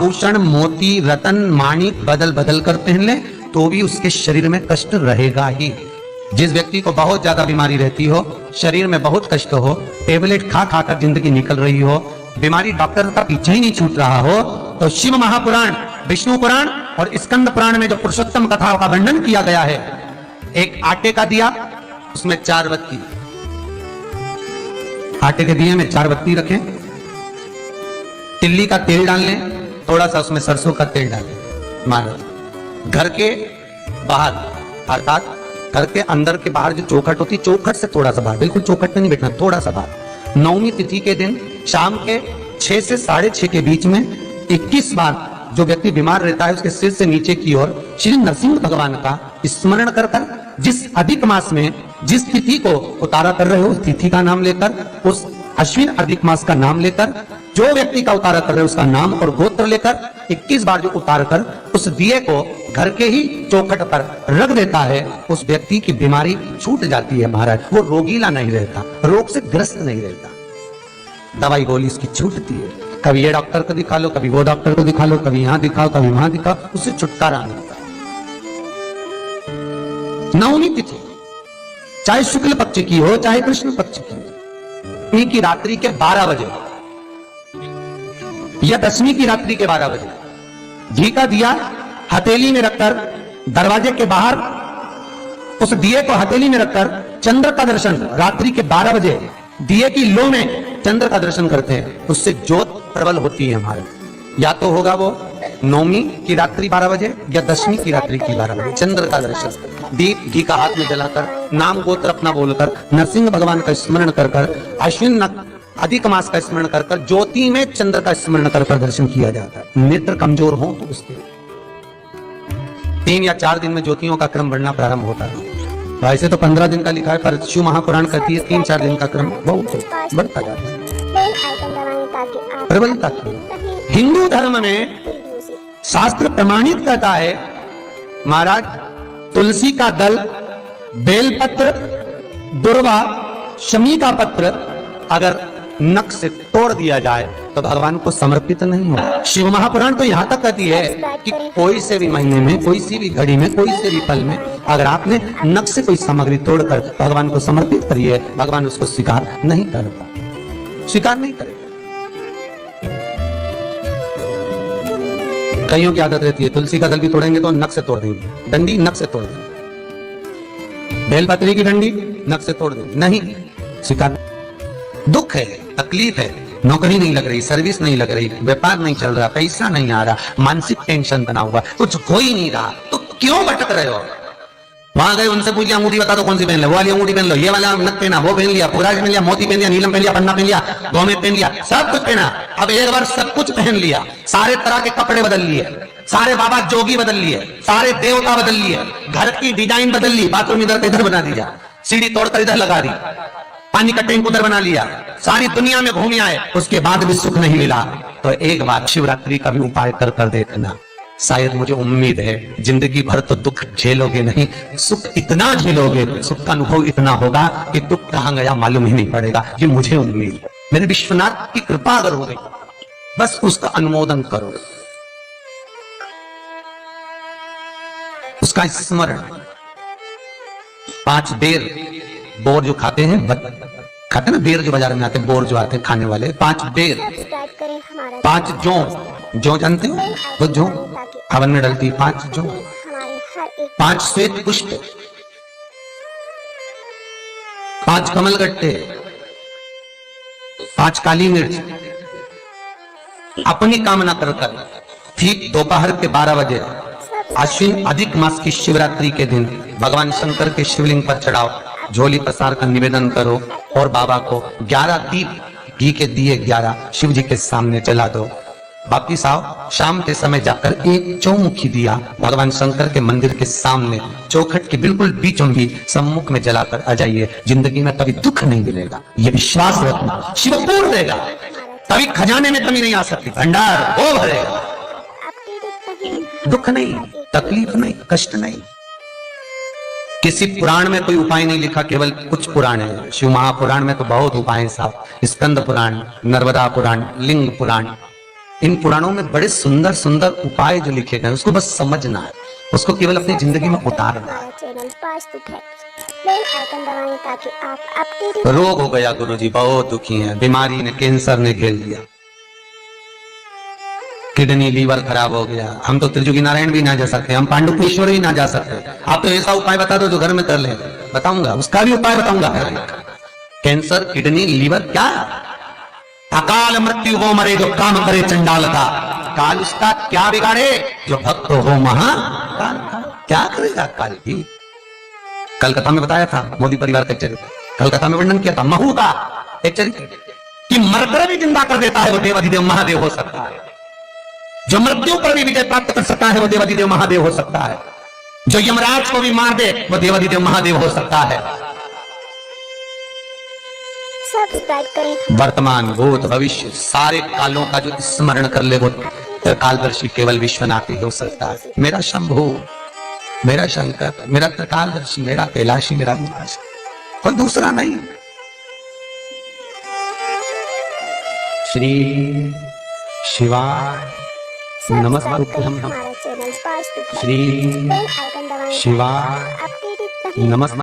आभूषण मोती रतन माणिक बदल बदल कर पहन ले तो भी उसके शरीर में कष्ट रहेगा ही। जिस व्यक्ति को बहुत ज्यादा बीमारी रहती हो, शरीर में बहुत कष्ट हो, टेबलेट खा खा कर जिंदगी निकल रही हो, बीमारी डॉक्टर का पीछा ही नहीं छूट रहा हो, तो शिव महापुराण, विष्णु पुराण और स्कंद पुराण में जो पुरुषोत्तम कथाओं का वर्णन किया गया है, एक आटे का दिया, उसमें 4 बत्ती, आटे के दिए में 4 बत्ती रखें, तिल्ली का तेल डाल लें, थोड़ा सा उसमें सरसों का तेल डालें, मानो घर के बाहर अर्थात घर के अंदर के बाहर जो चौखट होती, चौखट से थोड़ा सा बाहर, बिल्कुल चौखट पे नहीं बैठना, थोड़ा सा बाहर, 9वीं तिथि के दिन शाम के 6 से 6:30 के बीच में 21 बार जो व्यक्ति बीमार रहता है उसके सिर से नीचे की ओर श्री नरसिंह भगवान का स्मरण कर कर, जिस अधिक मास में जिस तिथि को उतारा कर रहे हो उस तिथि का नाम लेकर, उस अश्विन अधिक मास का नाम लेकर, जो व्यक्ति का उतारा कर रहे हो उसका नाम और गोत्र लेकर 21 बार जो उतार कर उस दिए को घर के ही चौखट पर रख देता है, उस व्यक्ति की बीमारी छूट जाती है महाराज। वो रोगीला नहीं रहता, रोग से ग्रस्त नहीं रहता, दवाई गोली उसकी छूटती है। कभी ये डॉक्टर को दिखा लो, कभी वो डॉक्टर को दिखा लो, कभी यहां दिखाओ, कभी वहां दिखाओ, उससे छुटकारा मिलता है। 9वीं तिथि चाहे शुक्ल पक्ष की हो चाहे कृष्ण पक्ष की हो, की रात्रि के 12 बजे या 10वीं की रात्रि के 12 बजे घी का दिया हथेली में रखकर दरवाजे के बाहर उस दिए को हथेली में रखकर चंद्र का दर्शन रात्रि के 12 बजे दिए की लो में चंद्र का दर्शन करते हैं, उससे ज्योत प्रबल होती है हमारे। या तो होगा वो 9वीं की रात्रि 12 बजे या 10वीं की रात्रि की 12 बजे चंद्र का दर्शन, दीप घी का हाथ में जलाकर नाम गोत्र अपना बोलकर नरसिंह भगवान का स्मरण कर कर, अश्विन अधिक मास का स्मरण कर कर, ज्योति में चंद्र का स्मरण कर कर दर्शन किया जाता है। नेत्र कमजोर हो तो उसके 3 या 4 दिन में ज्योतियों का क्रम बढ़ना प्रारंभ होता है। वैसे तो 15 दिन का लिखा है, पर शिव महापुराण कहती है 3-4 दिन का क्रम बहुत बढ़ता जाता है प्रबलता की। हिंदू धर्म में शास्त्र प्रमाणित करता है महाराज, तुलसी का दल, बेलपत्र, दुर्वा, शमी का पत्र अगर नख से तोड़ दिया जाए तो भगवान को समर्पित नहीं हो। शिव महापुराण तो यहां तक कहती है कि कोई से भी महीने में, कोई सी भी घड़ी में, कोई से भी पल में अगर आपने नख से कोई सामग्री तोड़कर भगवान को समर्पित करी है, भगवान उसको स्वीकार नहीं करता, स्वीकार नहीं करेगा। कईयों की आदत रहती है तुलसी का दल भी तोड़ेंगे तो नख से तोड़ देंगे, डंडी नख से तोड़ देंगे, बेलपत्री की डंडी नख से तोड़ देंगे, नहीं स्वीकार। दुख है, तकलीफ है, नौकरी नहीं लग रही, सर्विस नहीं लग रही, व्यापार नहीं चल रहा, पैसा नहीं आ रहा, मानसिक टेंशन बना हुआ, कुछ हो ही नहीं रहा, तो क्यों भटक रहे हो? वहां गए उनसे पूछ लिया अंगूठी बता दो कौन सी पहन लो, वो वाली अंगूठी पहन लो, ये वाला नथ पहना, वो पहन लिया, पुराज पहन लिया, मोती पहन लिया, नीलम पहन लिया, पन्ना पहन लिया, गोमे पहन लिया, सब कुछ पहना। अब एक बार सब कुछ पहन लिया, सारे तरह के कपड़े बदल लिए, सारे बाबा जोगी बदल लिए, सारे देवता बदल लिए, घर की डिजाइन बदल ली, बाथरूम इधर इधर बना दिया, सीढ़ी तोड़कर इधर लगा दी, पानी का टैंक उधर बना लिया, सारी दुनिया में घूम आए, उसके बाद भी सुख नहीं मिला, तो एक बार शिवरात्रि का भी उपाय कर कर देखना। शायद मुझे उम्मीद है जिंदगी भर तो दुख झेलोगे नहीं, सुख इतना झेलोगे, सुख का अनुभव इतना होगा कि दुख कहां गया मालूम ही नहीं पड़ेगा। ये मुझे उम्मीद है, मेरे विश्वनाथ की कृपा अगर हो गई, बस उसका अनुमोदन करो, उसका स्मरण। 5 बेर बोर जो खाते हैं ना, बेर जो बाजार में आते हैं, बोर जो आते हैं खाने वाले, 5 बेर, 5 जौ जानते हो, वो जौ हवन में डलती, 5 जौ, 5 श्वेत पुष्प, 5 कमल गट्टे, 5 काली मिर्च, अपनी कामना कर कर ठीक दोपहर के 12 बजे अश्विन अधिक मास की शिवरात्रि के दिन भगवान शंकर के शिवलिंग पर चढ़ाओ, झोली प्रसार का निवेदन करो और बाबा को 11 दीप घी के दिए 11 शिव जी के सामने जला दो। वापिस आओ, शाम के समय जाकर एक चौमुखी दिया भगवान शंकर के मंदिर के सामने चौखट के बिल्कुल बीचों बीच सम्मुख में जलाकर आ जाइए। जिंदगी में कभी दुख नहीं मिलेगा, ये विश्वास रखना, शिव पूर्ण देगा, कभी खजाने में कमी नहीं आ सकती, भंडार वो भरेगा। दुख नहीं, तकलीफ नहीं, कष्ट नहीं। किसी पुराण में कोई उपाय नहीं लिखा, केवल कुछ पुराण है। शिव महापुराण में तो बहुत उपाय हैं साहब, स्कंद पुराण, नर्मदा पुराण, लिंग पुराण, इन पुराणों में बड़े सुंदर सुंदर उपाय जो लिखे गए उसको बस समझना है, उसको केवल अपनी जिंदगी में उतारना है। चैनल पास्तुक है, बेल आइकन दबाएं ताकि आप अपडेट। रोग हो गया गुरुजी, बहुत दुखी है, बीमारी ने, कैंसर ने घेर लिया, किडनी लीवर खराब हो गया, हम तो त्रिजुगी नारायण भी ना जा सकते, हम पांडुपेश्वर भी ना जा सकते। आप तो ऐसा उपाय बता दो जो घर में कर ले, बताऊंगा, उसका भी उपाय बताऊंगा। कैंसर, किडनी, लीवर, क्या अकाल मृत्यु वो मरे जो काम करे चंडाल का, काल उसका क्या बिगाड़े जो भक्त हो महाकाल का। क्या करेगा काल की। कलकत्ता में बताया था मोदी परिवार का चरित्र, कलकत्ता में वर्णन किया था महू का एक चरित्र कि मरकर भी जिंदा कर देता है वो देवाधिदेव महादेव हो सकता है, जो मृत्यु पर भी विजय प्राप्त कर सकता है वो देवाधिदेव महादेव हो सकता है, जो यमराज को भी मार दे वो देवाधिदेव महादेव हो सकता है। सब्सक्राइब करें। वर्तमान भूत भविष्य सारे कालों का जो स्मरण कर ले वो कालदर्शी केवल विश्वनाथ ही हो सकता है। मेरा शंभु, मेरा शंकर, मेरा त्रिकालदर्शी, मेरा कैलाशी, मेरा विनाश, कोई दूसरा नहीं। श्री शिवाय नमस्ते। हमारा चैनल पास्तुक है, श्री बेल आइकन दबाएं शिवाय अपडेट। नमस्ते।